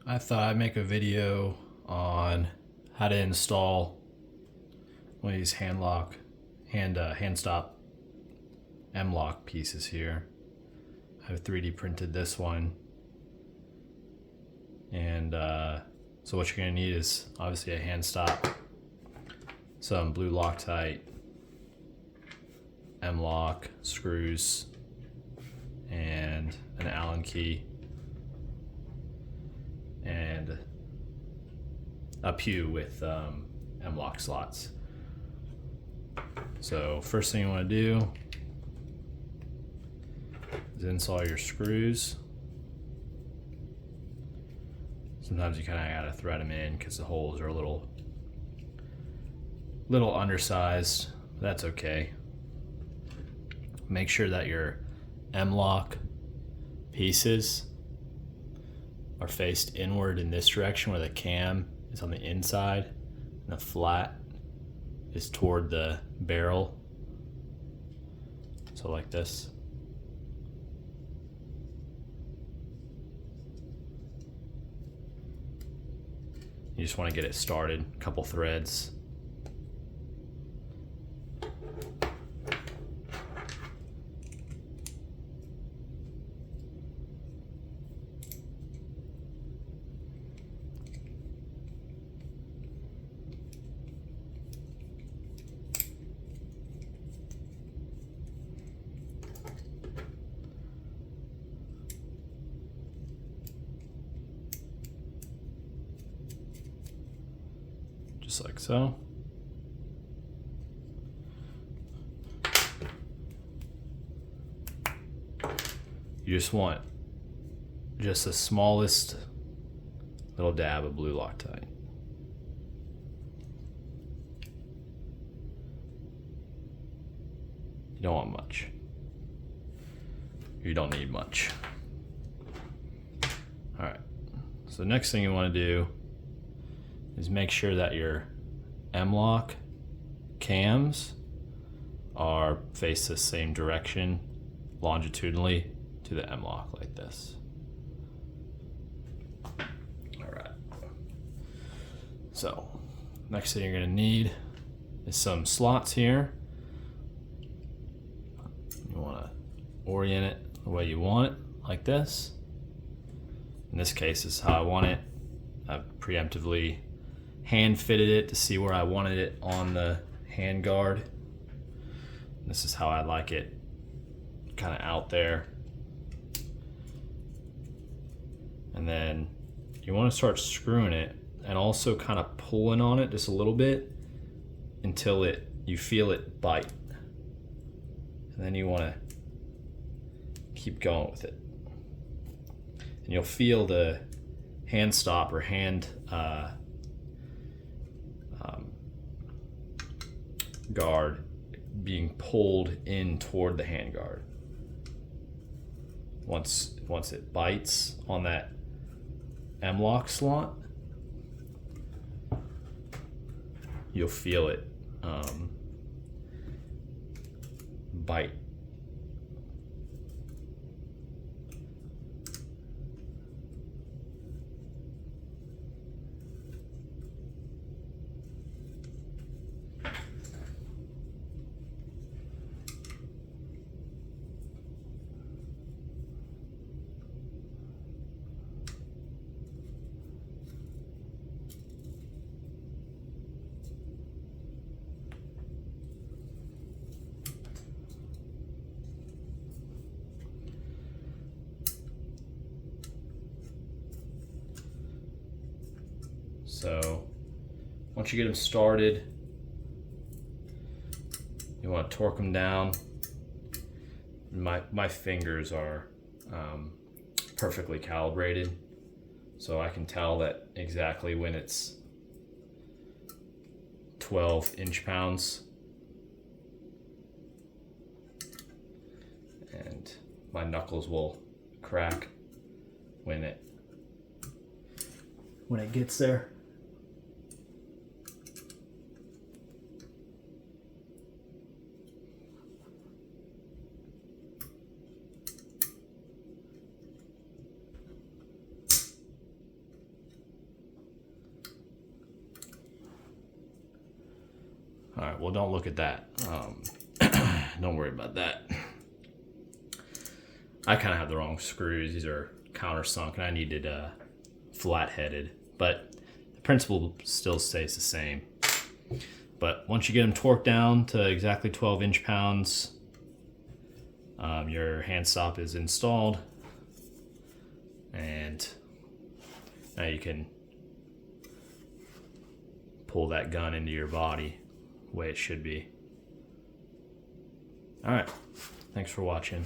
I thought I'd make a video on how to install one of these Handstop M-Lok pieces here. I've 3D printed this one, and so what you're going to need is obviously a Handstop, some blue Loctite, M-Lok screws, and an Allen key, and a pew with M-Lok slots. So first thing you want to do is install your screws. Sometimes you kind of gotta thread them in because the holes are a little undersized. That's okay. Make sure that your M-Lok pieces are faced inward in this direction, where the cam is on the inside and the flat is toward the barrel. So like this. You just want to get it started, a couple threads. Just like so. You just want the smallest little dab of blue Loctite. You don't want much. You don't need much. All right. So the next thing you want to do is make sure that your M-Lok cams are face the same direction longitudinally to the M-Lok, like this. All right. So next thing you're gonna need is some slots here. You wanna orient it the way you want it, like this. In this case, this is how I want it. I've preemptively hand fitted it to see where I wanted it on the hand guard. This is how I like it, kind of out there. And then you want to start screwing it and also kind of pulling on it just a little bit until you feel it bite. And then you want to keep going with it. And you'll feel the Handstop or hand guard being pulled in toward the hand guard. Once it bites on that M-Lok slot, you'll feel it bite. So once you get them started, you want to torque them down. My fingers are perfectly calibrated, so I can tell that exactly when it's 12 inch-pounds. And my knuckles will crack when it gets there. All right, well, don't look at that. Don't worry about that. I kind of have the wrong screws. These are countersunk, and I needed flat-headed, but the principle still stays the same. But once you get them torqued down to exactly 12 inch-pounds, your Handstop is installed, and now you can pull that gun into your body the way it should be. All right, thanks for watching.